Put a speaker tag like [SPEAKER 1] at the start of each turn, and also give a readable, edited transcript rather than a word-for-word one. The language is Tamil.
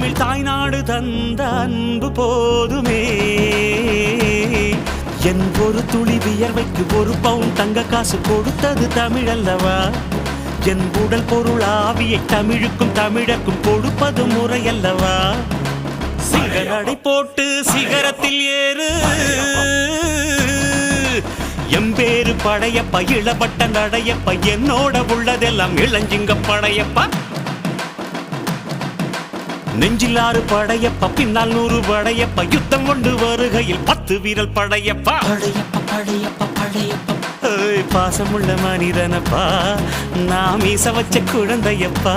[SPEAKER 1] தமிழ் தாய்நாடு தந்த அன்பு போதுமே. என் ஒரு துளி வியர்வைக்கு ஒரு பவுன் தங்க காசு கொடுத்தது தமிழ் அல்லவா? என் உடல் பொருள் ஆவியை தமிழுக்கும் தமிழக்கும் கொடுப்பது முறையல்லவா? சிகரடை போட்டு சிகரத்தில் ஏறு, எம்பேரு படையப்பா, இளவட்ட நடையப்பா, என்னோட உள்ளதெல்லாம் இளஞ்சிங்க படையப்பா. நெஞ்சிலாறு படையப்பா, பின்னால் 100 படையப்பா, யுத்தம் கொண்டு வருகையில் 10 வீரல் படையப்பா. படையப்பா படையப்பா படையப்பா, பாசமுள்ள மனிதனப்பா, நாம் மீச வச்ச குழந்தையப்பா.